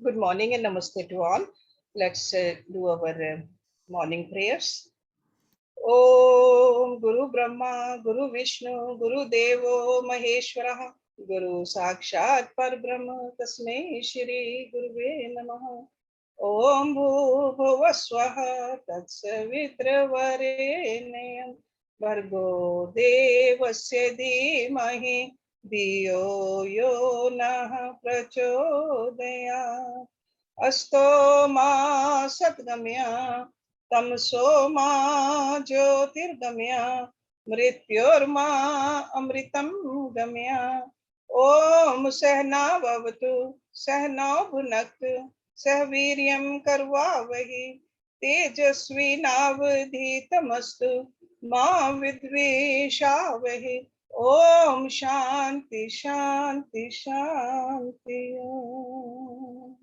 Good morning and namaste to all. Let's do our morning prayers. Om Guru Brahma, Guru Vishnu, Guru Devo Maheshwara, Guru Sakshat Parbrahma, Tasmai Shri Guruve Namaha. Om Bhuvah Swaha Tatsavitra Varenyam Bhargo Devasya Dhimahi Dhiyo Yo Nah Prachodayat. अस्तो मा सद्गम्य तमसो मा ज्योतिर्गम्य मृत्योर्मा अमृतं गम्य ओम सहनावतु सहनौ भुनक्तु सह वीर्यं करवावहि तेजस्विनावधीतमस्तु मा विद्विषावहि ओम शांति शांति Shanti Om.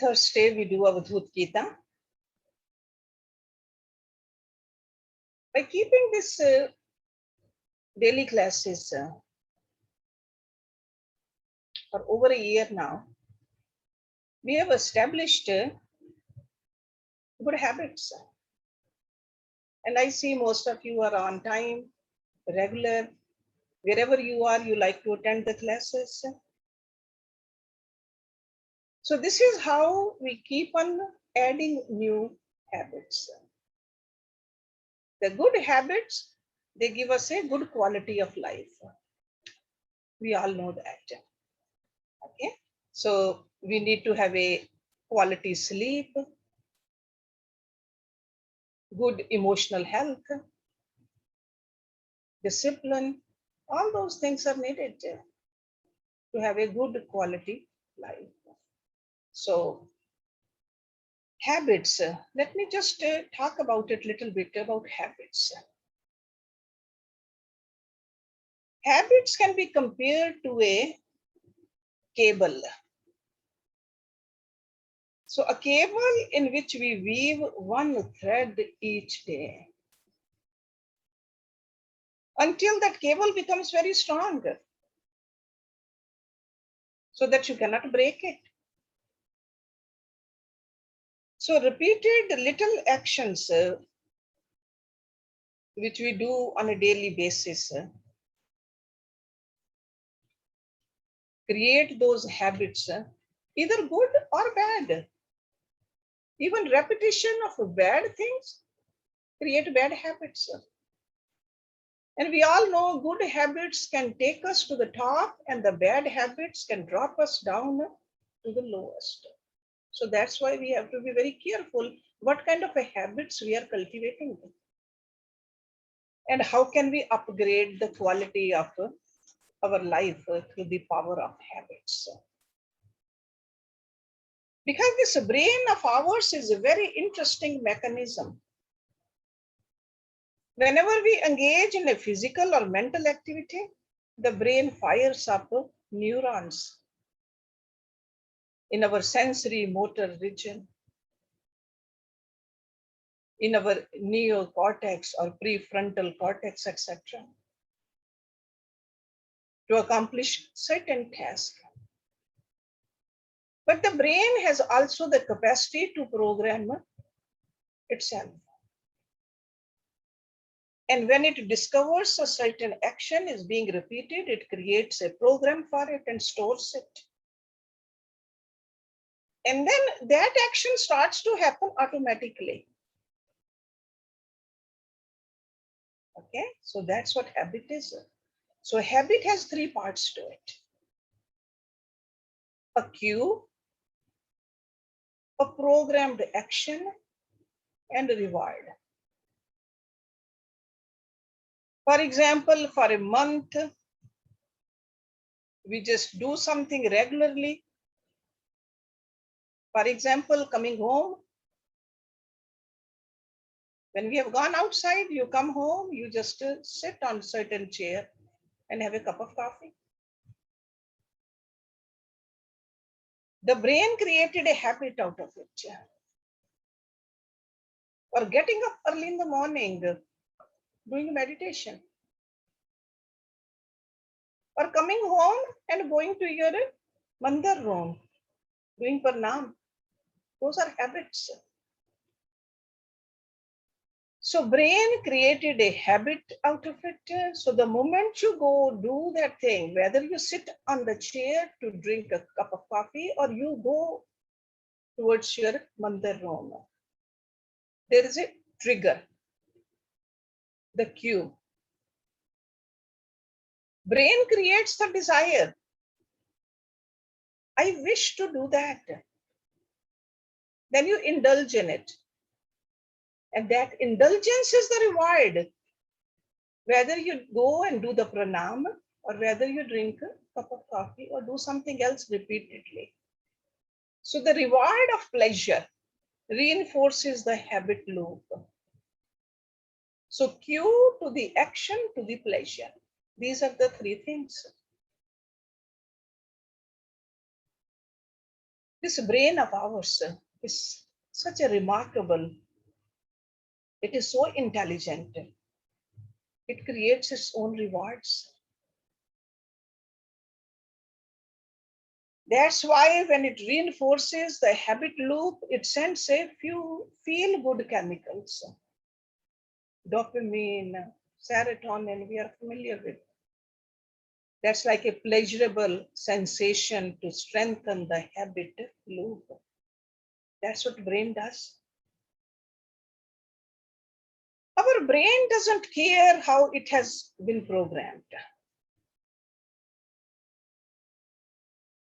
Thursday we do Avadhuta Gita. By keeping this daily classes for over a year now, we have established good habits. And I see most of you are on time, regular. Wherever you are, you like to attend the classes. So this is how we keep on adding new habits. The good habits, they give us a good quality of life. We all know that. Okay, so we need to have a quality sleep, good emotional health, discipline. All those things are needed to have a good quality life. So habits, let me just talk about it a little bit about habits. Habits can be compared to a cable. So a cable in which we weave one thread each day until that cable becomes very strong so that you cannot break it. So repeated little actions which we do on a daily basis create those habits, either good or bad. Even repetition of bad things create bad habits. And we all know good habits can take us to the top and the bad habits can drop us down to the lowest. So that's why we have to be very careful what kind of a habits we are cultivating. And how can we upgrade the quality of our life through the power of habits. Because this brain of ours is a very interesting mechanism. Whenever we engage in a physical or mental activity, the brain fires up neurons in our sensory motor region, in our neocortex or prefrontal cortex, etc., to accomplish certain tasks. But the brain has also the capacity to program itself. And when it discovers a certain action is being repeated, it creates a program for it and stores it. And then that action starts to happen automatically. Okay, so that's what habit is. So habit has three parts to it. A cue, a programmed action, and a reward. For example, for a month, we just do something regularly. For example, coming home. When we have gone outside, you come home, you just sit on a certain chair and have a cup of coffee. The brain created a habit out of it. Or getting up early in the morning, doing meditation, or coming home and going to your mandir room, doing pranam. Those are habits. So brain created a habit out of it. So the moment you go do that thing, whether you sit on the chair to drink a cup of coffee or you go towards your mandir room, there is a trigger, the cue. Brain creates the desire. I wish to do that. Then you indulge in it. And that indulgence is the reward. Whether you go and do the pranam or whether you drink a cup of coffee or do something else repeatedly. So the reward of pleasure reinforces the habit loop. So cue to the action to the pleasure. These are the three things. This brain of ours is such a remarkable, it is so intelligent. It creates its own rewards. That's why when it reinforces the habit loop, it sends a few feel-good chemicals. Dopamine, serotonin, we are familiar with. That's like a pleasurable sensation to strengthen the habit loop. That's what brain does. Our brain doesn't care how it has been programmed.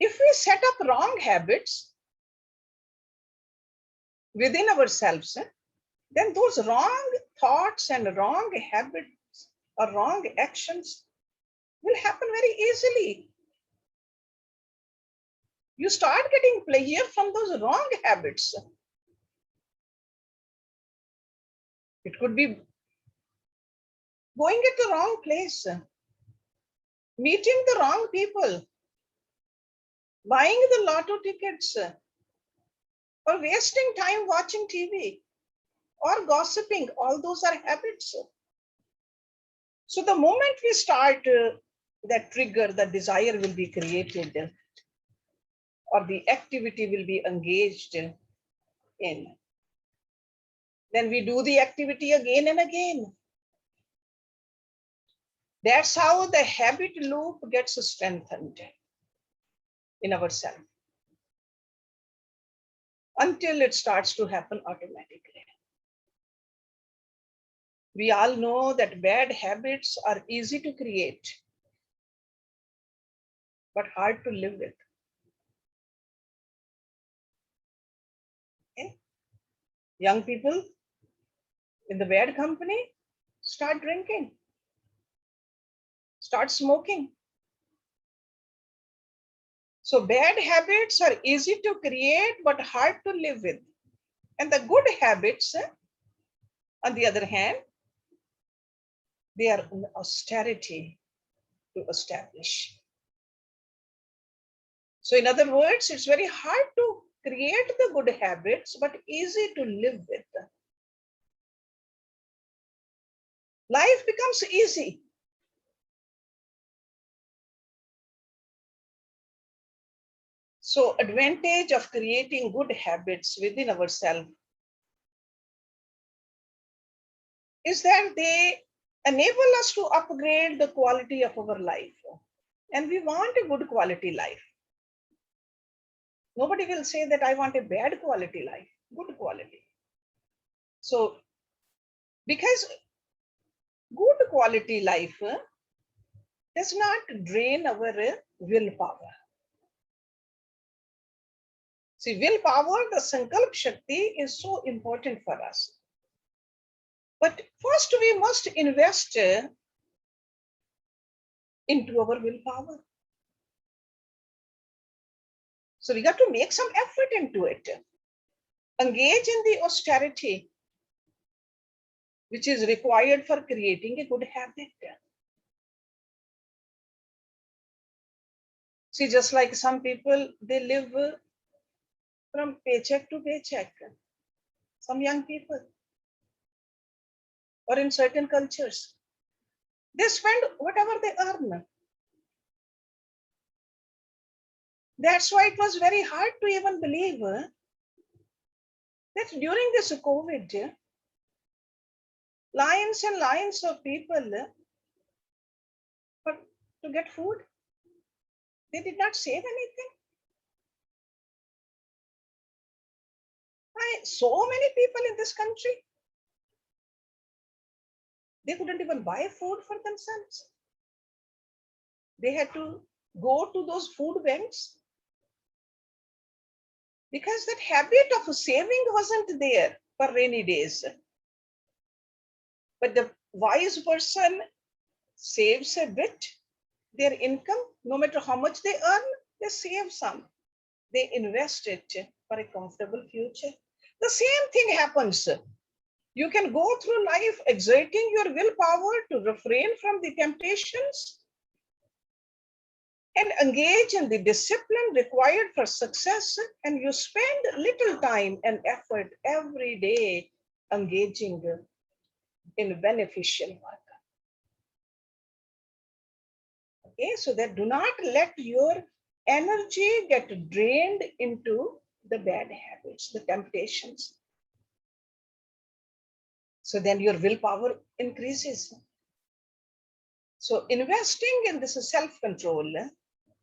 If we set up wrong habits within ourselves, then those wrong thoughts and wrong habits or wrong actions will happen very easily. You start getting pleasure from those wrong habits. It could be going at the wrong place, meeting the wrong people, buying the lotto tickets, or wasting time watching TV or gossiping. All those are habits. So the moment we start that trigger, the desire will be created or the activity will be engaged in. Then we do the activity again and again. That's how the habit loop gets strengthened in ourselves until it starts to happen automatically. We all know that bad habits are easy to create, but hard to live with. Okay? Young people in the bad company start drinking, start smoking. So bad habits are easy to create, but hard to live with. And the good habits, on the other hand, they are an austerity to establish. So in other words, it's very hard to create the good habits, but easy to live with. Life becomes easy. So advantage of creating good habits within ourselves is that they enable us to upgrade the quality of our life. And we want a good quality life. Nobody will say that I want a bad quality life, good quality. So because good quality life does not drain our willpower. See, willpower, the Sankalp Shakti is so important for us. But first we must invest into our willpower. So we got to make some effort into it. Engage in the austerity which is required for creating a good habit. See, just like some people, they live from paycheck to paycheck. Some young people. or in certain cultures. They spend whatever they earn. That's why it was very hard to even believe that during this COVID, lines and lines of people for, to get food. They did not save anything. So many people in this country, they couldn't even buy food for themselves. They had to go to those food banks because that habit of saving wasn't there for rainy days. But the wise person saves a bit, their income, no matter how much they earn, they save some. They invest it for a comfortable future. The same thing happens. You can go through life exerting your willpower to refrain from the temptations and engage in the discipline required for success, and you spend little time and effort every day engaging in beneficial work. Okay, so that do not let your energy get drained into the bad habits, the temptations. So then your willpower increases. So investing in this self-control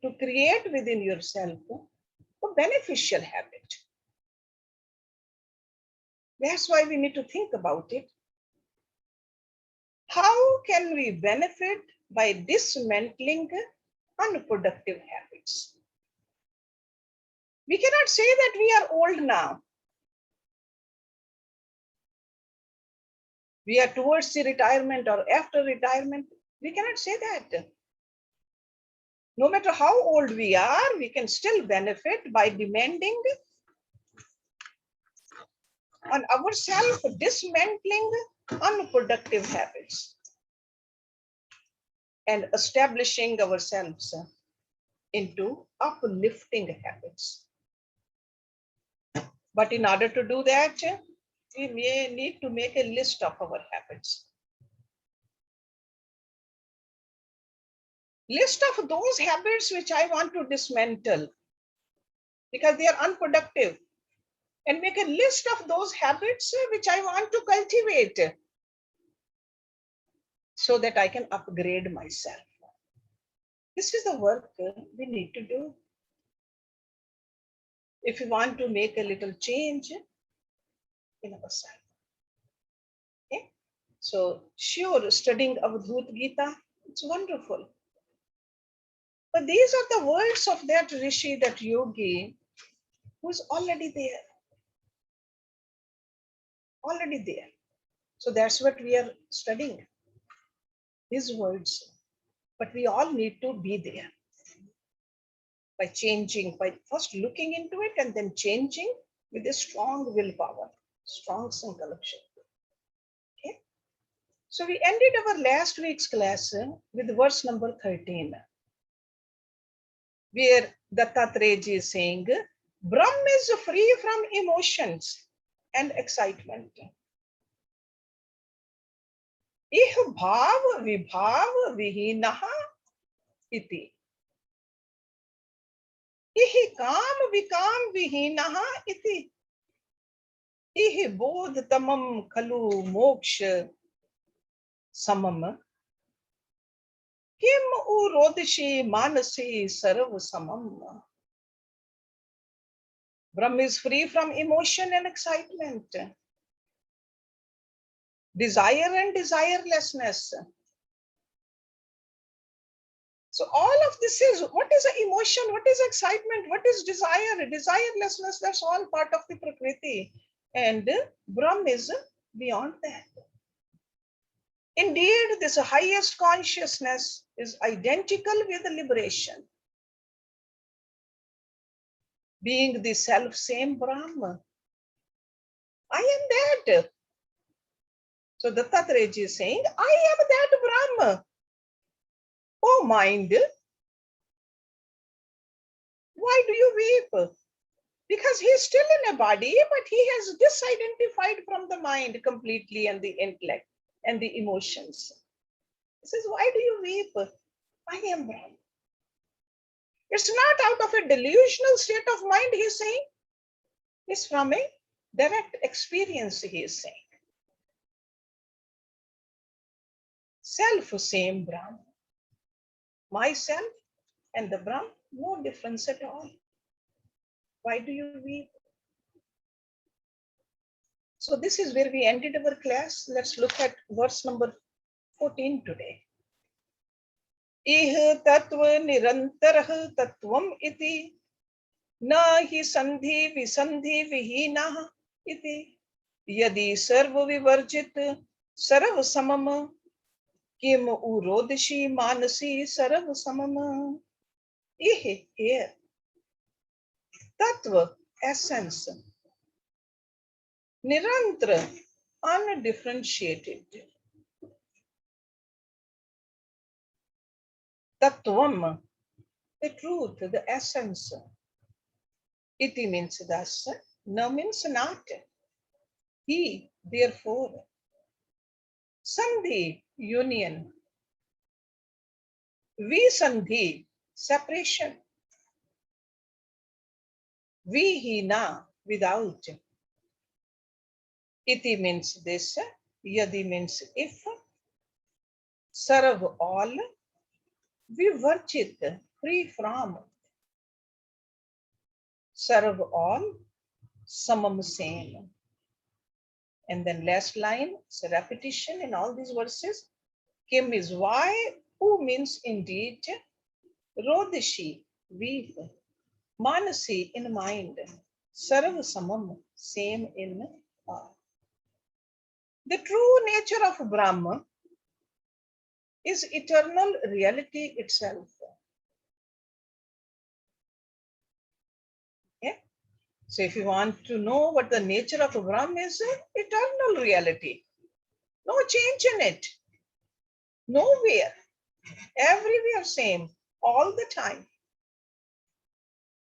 to create within yourself a beneficial habit. That's why we need to think about it. How can we benefit by dismantling unproductive habits? We cannot say that we are old now. We are towards the retirement or after retirement. We cannot say that. No matter how old we are, we can still benefit by demanding on ourselves, dismantling unproductive habits and establishing ourselves into uplifting habits. But in order to do that, we may need to make a list of our habits. List of those habits which I want to dismantle because they are unproductive, and make a list of those habits which I want to cultivate so that I can upgrade myself. This is the work we need to do. If we want to make a little change in ourselves. Okay? So sure, studying Avadhuta Gita, it's wonderful. But these are the words of that Rishi, that yogi, who's already there. Already there. So that's what we are studying. His words. But we all need to be there. By changing, by first looking into it and then changing with a strong willpower, strong sankalpsha. Okay? So we ended our last week's class with verse number 13, where Dattatreya is saying, Brahm is free from emotions and excitement. Ih bhav vibhav vihinaha iti. Ih kam vikam vihinaha iti. Ih bodh tamam khalu moksha samam. Kim urodshi manasi sarv samam. Brahm is free from emotion and excitement, desire and desirelessness. So all of this is, what is an emotion, what is excitement, what is desire, desirelessness, that's all part of the Prakriti. And Brahm is beyond that. Indeed, this highest consciousness is identical with liberation. Being the self-same Brahma. I am that. So Dattatreya is saying, I am that Brahma. Oh mind, why do you weep? Because he is still in a body, but he has disidentified from the mind completely and the intellect. and the emotions. He says, why do you weep? I am Brahman. It's not out of a delusional state of mind, he's saying. It's from a direct experience, he is saying. Self, same Brahman. Myself and the Brahman, no difference at all. Why do you weep? So this is where we ended our class. Let's look at verse number 14 today. Ih tattva nirantarah tattvam iti na hi sandhi visandhi vihinah iti yadi sarva vivarjit sarv samam kim urodshi manasi sarv samam. Ih, here. Tattva, essence. Nirantara, undifferentiated. Tattvam, the truth, the essence. Iti means thus, na means not. He, therefore. Sandhi, union. Visandhi, separation. Vihina, without. Iti means this, yadi means if. Sarv, all. Vivarchit, free from. Sarv, all. Samam, same. And then last line, it's a repetition in all these verses. Kim is why, who means indeed. Rodishi, weep. Manasi, in mind. Sarv samam, same in all. The true nature of Brahma is eternal reality itself. Yeah? So if you want to know what the nature of Brahma is, eternal reality. No change in it. Nowhere. Everywhere same. All the time.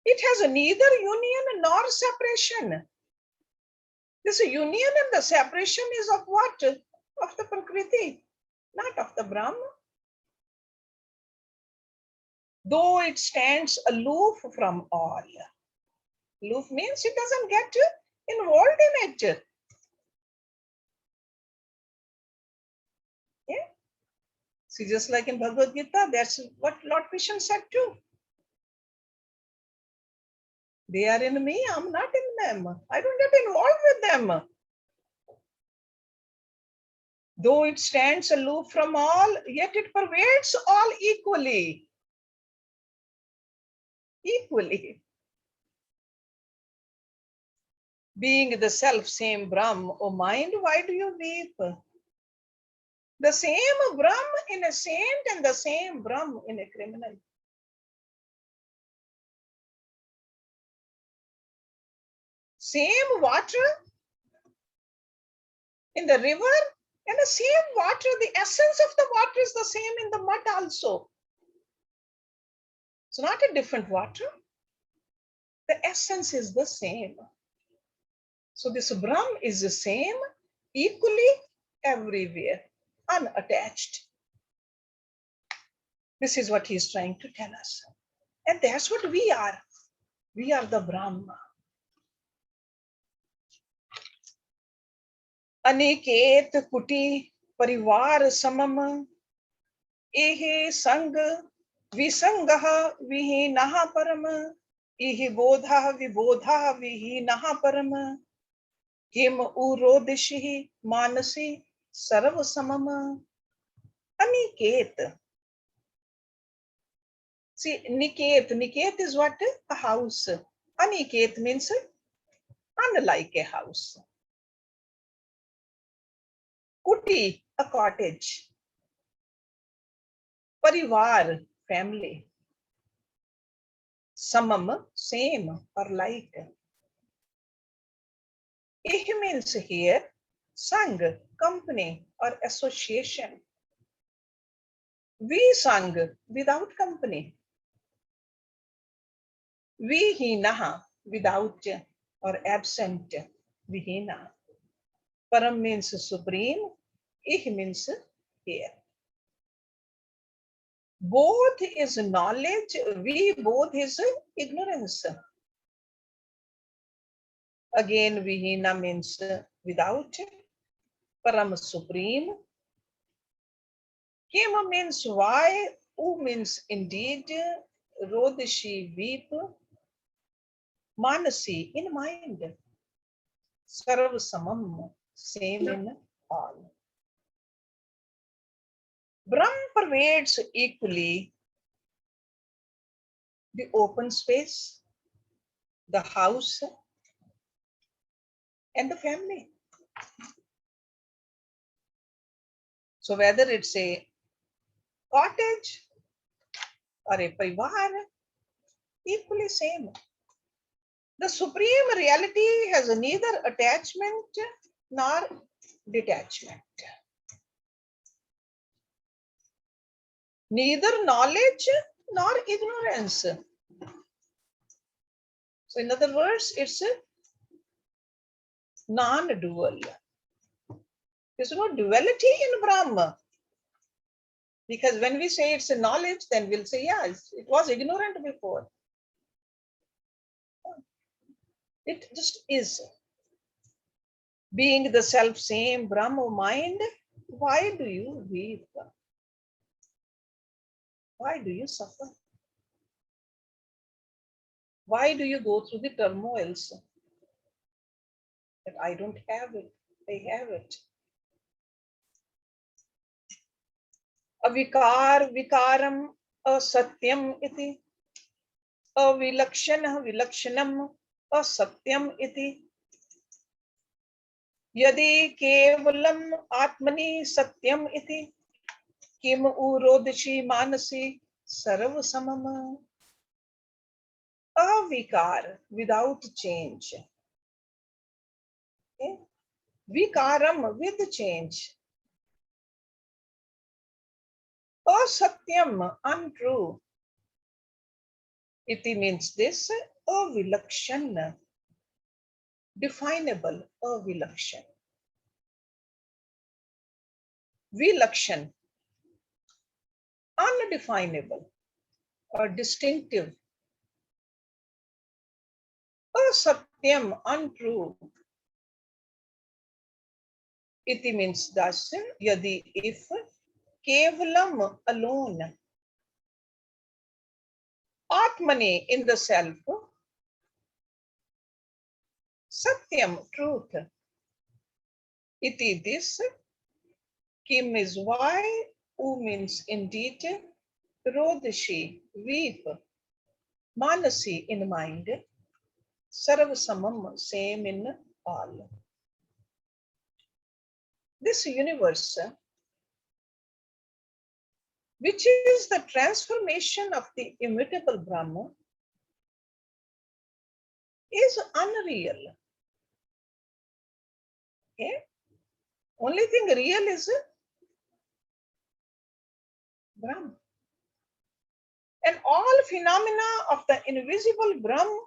It has neither union nor separation. This union and the separation is of what? Of the Prakriti, not of the Brahma. Though it stands aloof from all. Aloof means it doesn't get involved in it. Yeah. See, just like in Bhagavad Gita, that's what Lord Krishna said too. They are in me, I'm not in them. I don't get involved with them. Though it stands aloof from all, yet it pervades all equally. Equally. Being the self-same Brahm, O mind, why do you weep? The same Brahm in a saint and the same Brahm in a criminal. Same water in the river and the same water, the essence of the water is the same in the mud also. It's not a different water. The essence is the same. So this Brahm is the same, equally everywhere, unattached. This is what he is trying to tell us. And that's what we are. We are the Brahma. Aniket kuti parivar samam ehe sang visangah vihinaha param ehe bodha vibodha vihinaha param kim urodishihi manasi sarv samam. Aniket. See, Niket is what? A house. Aniket means unlike a house. Kuti, a cottage. Parivar, family. Samam, same or like. Eh means here, sang, company or association. We sang, without company. Vihinaha, without or absent. Vihina. Param means supreme. Ich means here. Both is knowledge, we both is ignorance. Again, Vihina means without, Param supreme. Kim means why, U means indeed, Rodishi weep, Manasi in mind, Sarv Samam, same in all. Brahm pervades equally the open space, the house, and the family. So whether it's a cottage or a parivar, equally same. The supreme reality has neither attachment nor detachment, neither knowledge nor ignorance. So in other words, it's non-dual. There's no duality in Brahma. Because when we say it's a knowledge, then we'll say, yeah, it was ignorant before. It just is. Being the self-same Brahma mind, why do you weep? Why do you suffer? Why do you go through the turmoils? That I don't have it, they have it. Avikar, vikaram, asatyam iti. Avilakshana, vilakshanam, asatyam iti. Yadi kevalam atmani satyam iti. Kim urodshi manasi sarv samam. Avikar, without change. Okay? Vikaram, with change. Asatyam, untrue. Iti means this, avilakshan, definable, avilakshan. Vilakshan, undefinable or distinctive. Asatyam, untrue. Iti means thus, yadi, if, kevalam, alone. Atmani, in the self. Satyam, truth. Iti, this. Kim is why. U means indeed. Rodshi, weep. Manasi, in mind. Sarv samam, same in all. This universe, which is the transformation of the immutable Brahma, is unreal. Okay? Only thing real is Brahma. And all phenomena of the invisible Brahma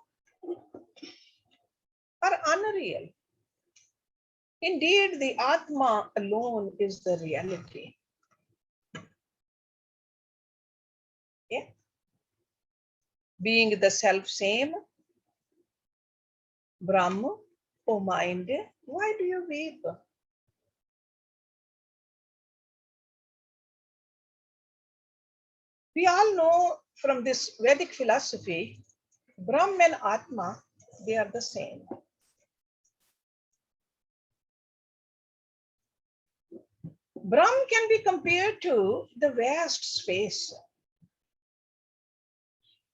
are unreal. Indeed, the Atma alone is the reality. Okay? Being the self-same Brahma, O mind, why do you weep? We all know from this Vedic philosophy, Brahma and Atma, they are the same. Brahma can be compared to the vast space.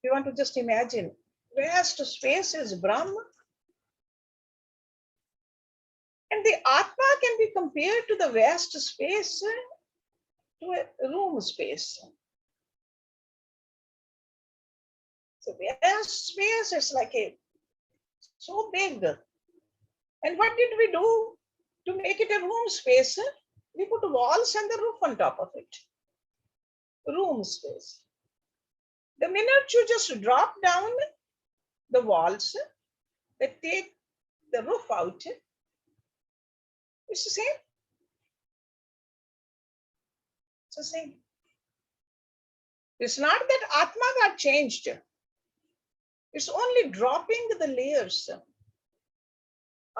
You want to just imagine, vast space is Brahma. And the Atma can be compared to the vast space, to a room space. So vast space is like so big. And what did we do to make it a room space? We put walls and the roof on top of it. Room space. The minute you just drop down the walls, they take the roof out, it's the same. the same. It's not that Atma got changed. It's only dropping the layers.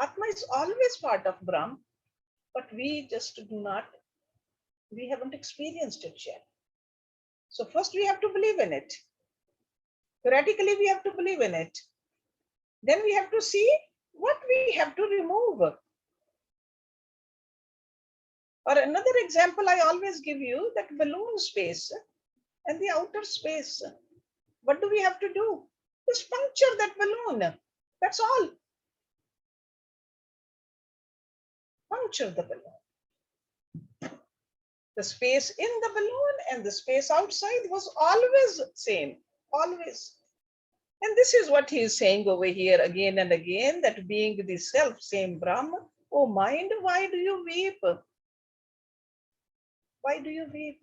Atma is always part of Brahm, but we haven't experienced it yet. So first we have to believe in it. Theoretically, we have to believe in it. Then we have to see what we have to remove. Or another example I always give you, that balloon space and the outer space. What do we have to do? Just puncture that balloon. That's all. Puncture the balloon. The space in the balloon and the space outside was always same. Always. And this is what he is saying over here again and again, that being the self same Brahma, oh mind, why do you weep? Why do you weep?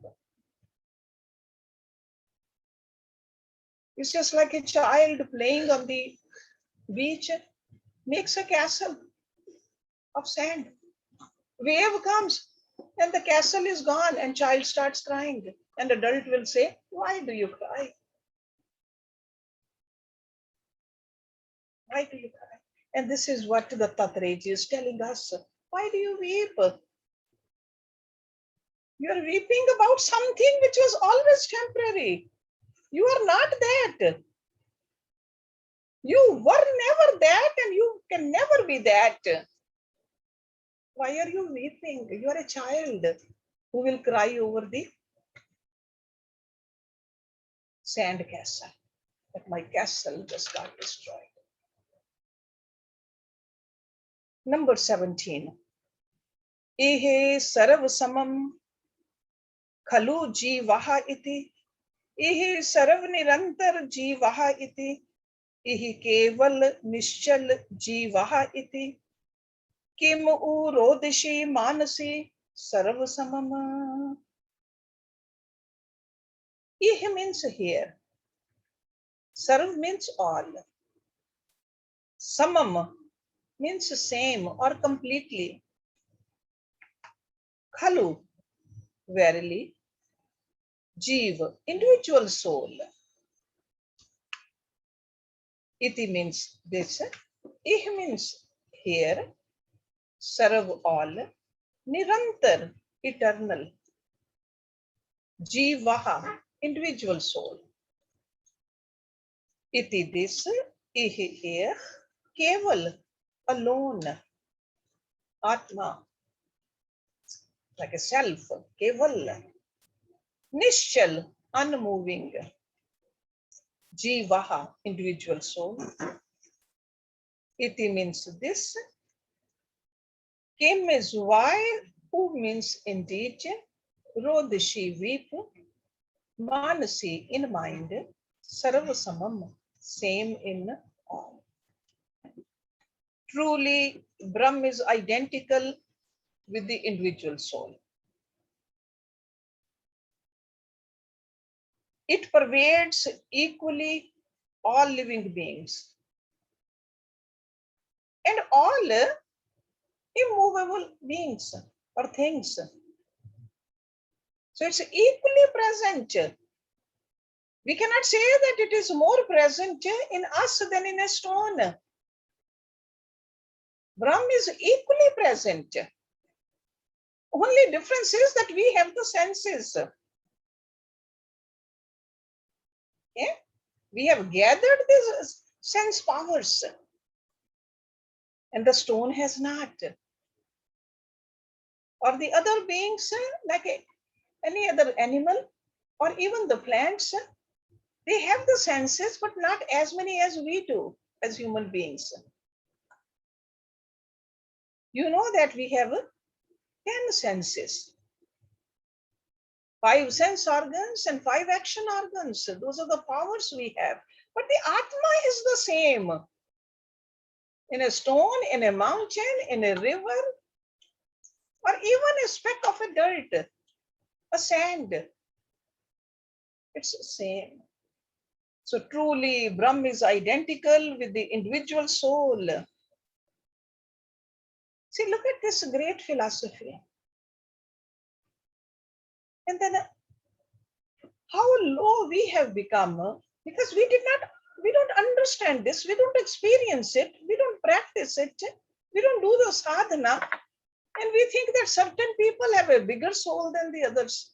It's just like a child playing on the beach, makes a castle of sand. Wave comes and the castle is gone and child starts crying. And adult will say, why do you cry? Why do you cry? And this is what the Dattatreya is telling us. Why do you weep? You are weeping about something which was always temporary. You are not that. You were never that and you can never be that. Why are you weeping? You are a child who will cry over the sand castle. That my castle just got destroyed. Number 17. Ihe sarv samam khalu jivaha iti. Ihe sarv nirantar jivaha iti. Ihe keval nischal jivaha iti. Kim u rodshi manasi sarv samam. Ihe means here. Sarv means all. Samam means same or completely. Khalu, verily. Jeev, individual soul. Iti means this. Ih means here. Sarv all. Nirantar, eternal. Jeevaha, individual soul. Iti this. Ih here. Keval, alone. Atma, like a self. Keval. Nishchal, unmoving. Jivaha, individual soul. Iti means this. Kim is why, who means indeed. Rodshi, weep. Manasi, in mind. Sarvasamam, same in all. Truly, Brahm is identical with the individual soul. It pervades equally all living beings and all immovable beings or things. So it's equally present. We cannot say that it is more present in us than in a stone. Brahm is equally present. Only difference is that we have the senses. Okay? We have gathered these sense powers and the stone has not. Or the other beings, like any other animal or even the plants, they have the senses, but not as many as we do as human beings. You know that we have 10 senses. 5 sense organs and 5 action organs. Those are the powers we have. But the Atma is the same. In a stone, in a mountain, in a river, or even a speck of a dirt, a sand. It's the same. So truly, Brahm is identical with the individual soul. See, look at this great philosophy. And then how low we have become because we don't understand this, we don't experience it, we don't practice it, we don't do the sadhana, and we think that certain people have a bigger soul than the others.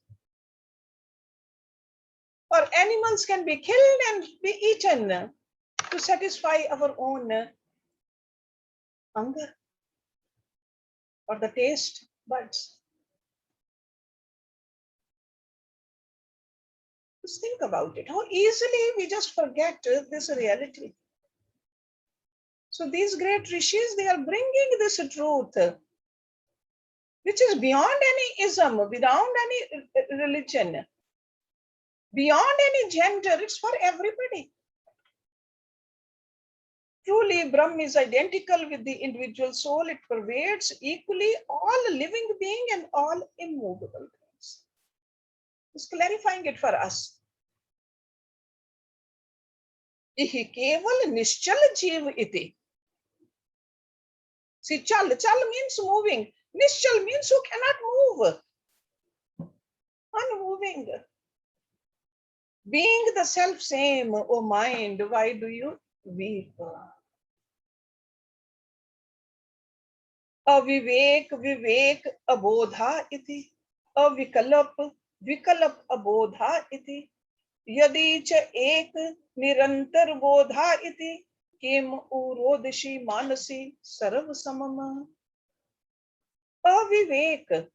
Or animals can be killed and be eaten to satisfy our own hunger or the taste buds. Just think about it, how easily we just forget this reality. So these great rishis, they are bringing this truth, which is beyond any ism, beyond any religion, beyond any gender. It's for everybody. Truly, Brahm is identical with the individual soul. It pervades equally all living being and all immovable things. Just clarifying it for us. Ihi keval nishchal jeev iti. See, chal means moving. Nishchal means who cannot move. Unmoving. Being the self same, O mind, why do you weep? Avivek, vivek, abodha iti. Avikalap, vikalap abodha iti. Yadi cha ek nirantar bodha iti. Kim urodshi manasi sarv samama. Avivek,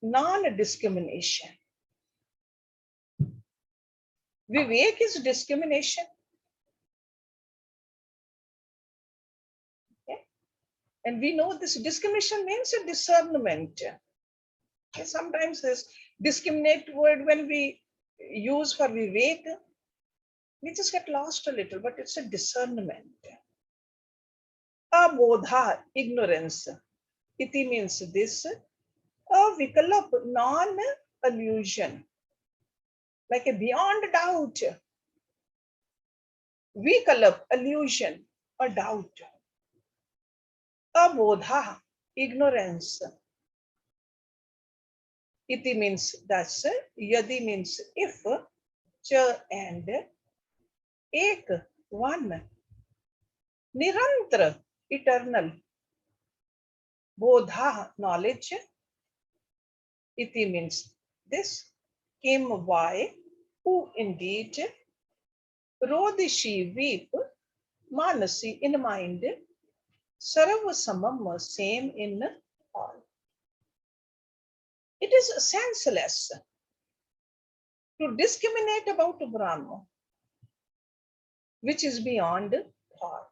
non-discrimination. Vivek is discrimination. Okay? And we know this discrimination means a discernment. Okay? Sometimes this discriminate word when we use for Vivek, we just get lost a little, but it's a discernment. Abodha, ignorance. Iti means this. Vikalap, non-illusion. Like a beyond doubt. Vikalap, illusion or doubt. Abodha, ignorance. Iti means thus. Yadi means if. Cha and. Ek, one. Nirantra, eternal. Bodha, knowledge. Iti means this. Came why, who indeed. Rodishi, weep. Manasi, in mind. Sarva samam, same in all. It is senseless to discriminate about Brahma, which is beyond thought.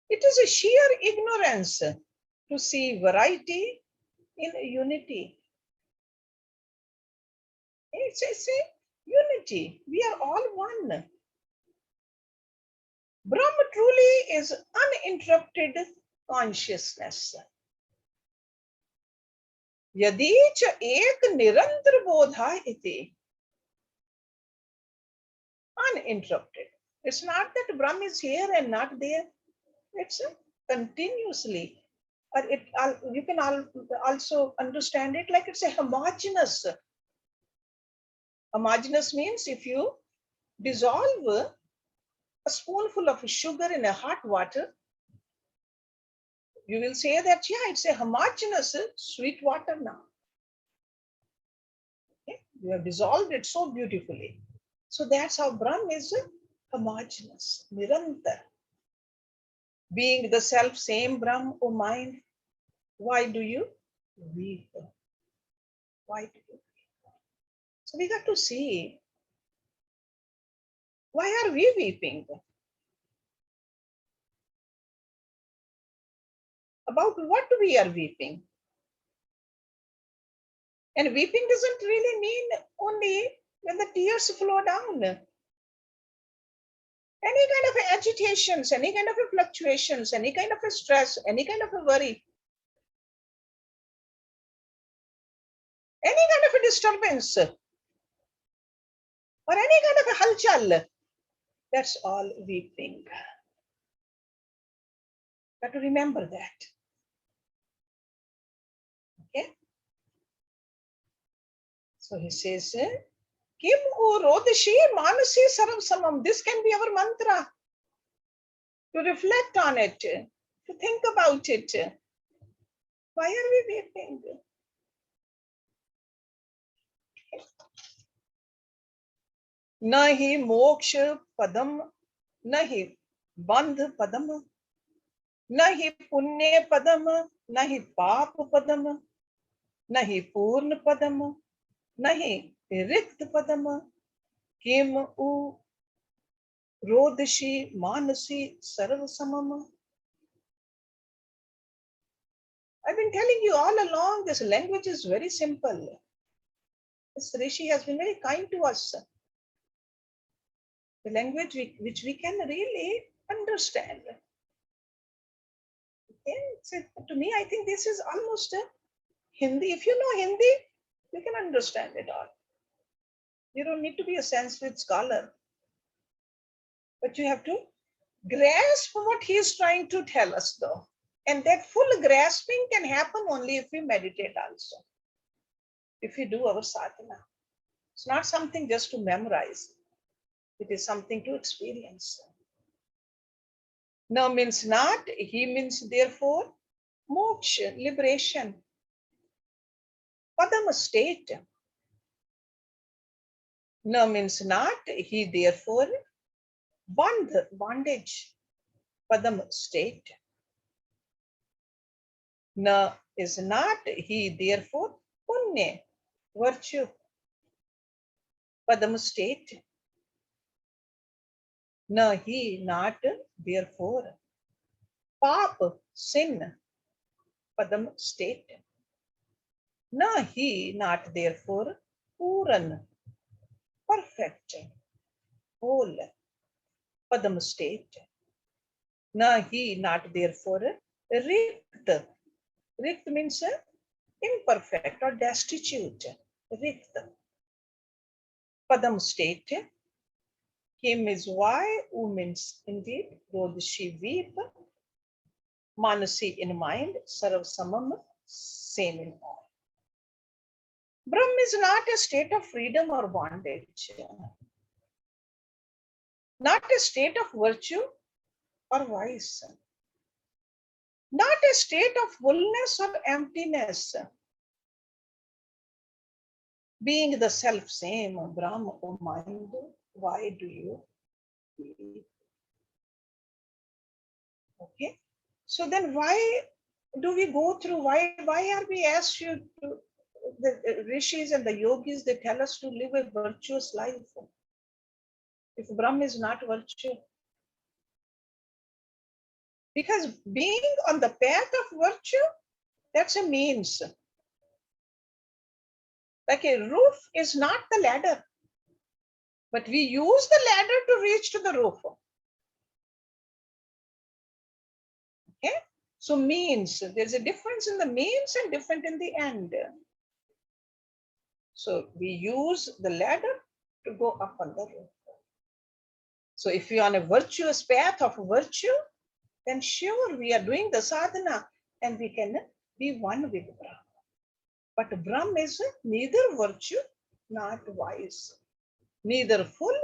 It is a sheer ignorance to see variety in unity. It's a unity. We are all one. Brahma truly is uninterrupted consciousness. Yadi cha ek nirantar bodha iti. Uninterrupted. It's not that Brahma is here and not there. It's continuously. Or you can also understand it like it's a homogeneous. Homogeneous means if you dissolve a spoonful of sugar in a hot water, you will say that, yeah, it's a homogeneous sweet water now. Okay? You have dissolved it so beautifully. So that's how Brahma is homogeneous, nirantar. Being the self same Brahma, O mind, why do you weep? Why do you weep? So we got to see, why are we weeping? About what we are weeping? And weeping doesn't really mean only when the tears flow down. Any kind of agitations, any kind of fluctuations, any kind of stress, any kind of worry, any kind of a disturbance, or any kind of a halchal, that's all weeping. Got to remember that. Okay? So he says, Kim u Rodashi Manasi Saram Samam. This can be our mantra. To reflect on it, to think about it. Why are we waiting? Nahi moksha padam, nahi bandh padam, nahi punya padam, nahi paap padam, nahi purna padam, nahi rikt padam, kim u rodashi manasi sarva samam. I've been telling you all along, this language is very simple. This Rishi has been very kind to us. The language which we can really understand. Okay? So to me, I think this is almost a Hindi. If you know Hindi, you can understand it all. You don't need to be a Sanskrit scholar, but you have to grasp what he is trying to tell us, though. And that full grasping can happen only if we meditate also, if we do our sadhana. It's not something just to memorize. It is something to experience. No means not, he means therefore, moksha, liberation. Padam state. No means not, he therefore, bandh, bondage. Padam state. No is not, he therefore, punya, virtue. Padam state. No, he not, therefore. Paap, sin. Padam state. No, he not, therefore, puran, perfect, whole. Padam state. No, he not, therefore, rikt. Rikt means imperfect or destitute. Rikt. Padam state. Kim is why, U means indeed, Rodashi weep. Manasi in mind, Sarv Samam, same in all. Brahm is not a state of freedom or bondage, not a state of virtue or vice, not a state of fullness or emptiness. Being the self same, Brahm, O mind, why do you believe? Okay, so then why do we go through? Why are we asked you to? The rishis and the yogis, they tell us to live a virtuous life. If Brahm is not virtue, because being on the path of virtue, that's a means. Like a roof is not the ladder, but we use the ladder to reach to the roof. Okay, so means, there's a difference in the means and different in the end. So we use the ladder to go up on the roof. So if we are on a virtuous path of virtue, then sure we are doing the sadhana and we can be one with Brahm. But Brahm is neither virtue nor vice, neither full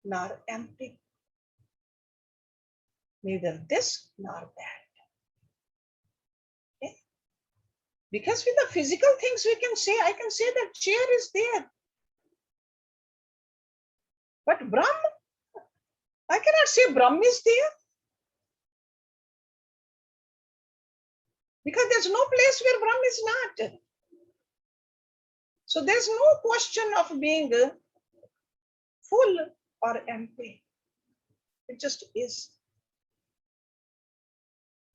nor empty, neither this nor that. Okay? Because with the physical things we can say, I can say that chair is there. But Brahm, I cannot say Brahm is there. Because there's no place where Brahm is not. So there's no question of being full or empty. It just is.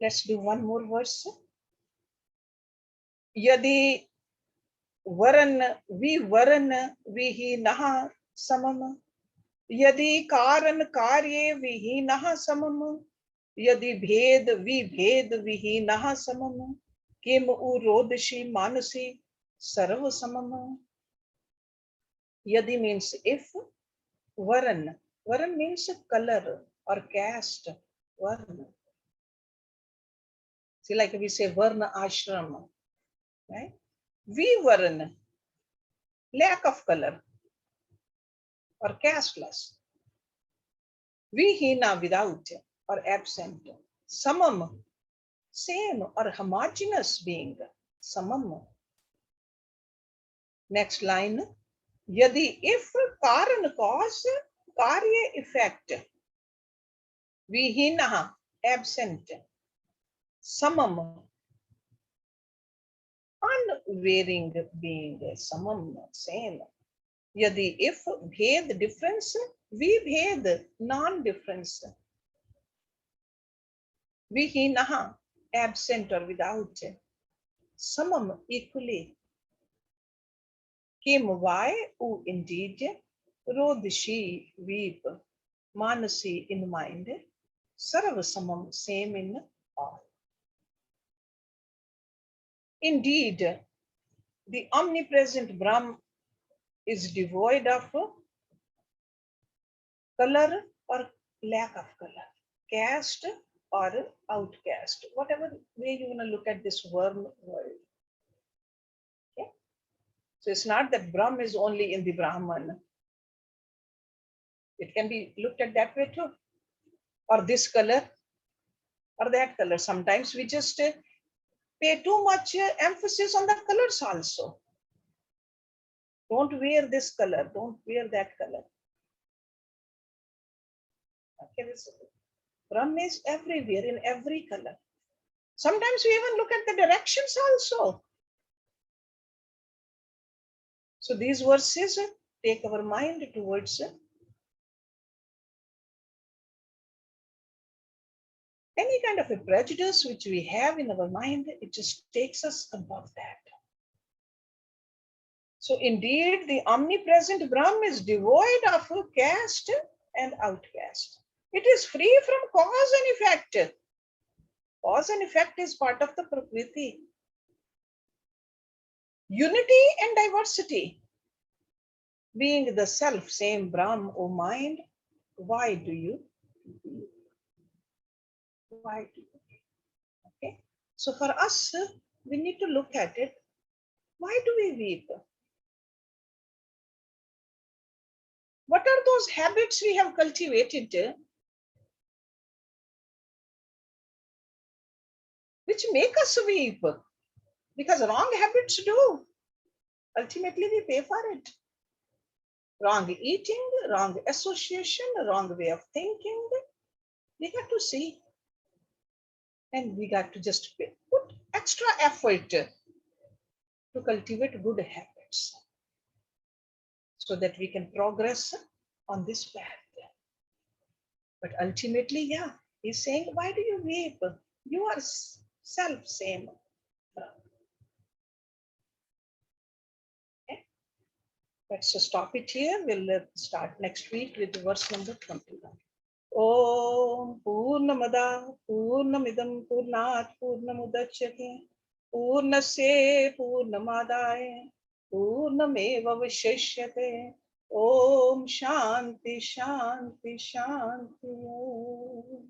Let's do one more verse. Yadi varan vihi samam. Yadi karan karye vihi samam. Yadi bhed vihi samam. Kim u rodashi manasi sarva samam. Yadi means if. Varan. Varan means color or caste. Varna. See, like we say Varna Ashram, right? Varna. lack of color or casteless. Vihina, without or absent. Samam, same or homogeneous being. Samam. Next line. Yadi, if karan cause, karya effect. Vihina, absent. Samam, unvarying being. Samam, same. Yadi, if bhed, difference, vibhed, non-difference. Vihinaha, absent or without. Samam, equally. Came why, who indeed. Rodishi, weep. Manasi, in mind. Sarvasamam, same in all. Indeed, the omnipresent Brahm is devoid of color or lack of color, caste or outcast, whatever way you want to look at this worm world. Okay? So it's not that Brahm is only in the Brahman. It can be looked at that way too. Or this color or that color. Sometimes we just pay too much emphasis on the colors also. Don't wear this color, don't wear that color. Okay, this Brahm is everywhere in every color. Sometimes we even look at the directions also. So these verses take our mind towards any kind of a prejudice which we have in our mind. It just takes us above that. So indeed, the omnipresent Brahm is devoid of caste and outcast. It is free from cause and effect. Cause and effect is part of the Prakriti. Unity and diversity. Being the self same Brahm, O mind, why do you? Why do you? Okay. So for us, we need to look at it. Why do we weep? What are those habits we have cultivated which make us weep? Because wrong habits do. Ultimately, we pay for it. Wrong eating, wrong association, wrong way of thinking. We got to see. And we got to just put extra effort to cultivate good habits so that we can progress on this path. But ultimately, yeah, he's saying, why do you weep? You are self same. Okay? Let's stop it here. We'll start next week with verse number 21. Om Purnamada Purnamidam Purnat Purnamudachyate Purnasya Purnamadaya Purnameva Vishishyate. Om Shanti Shanti Shanti Om.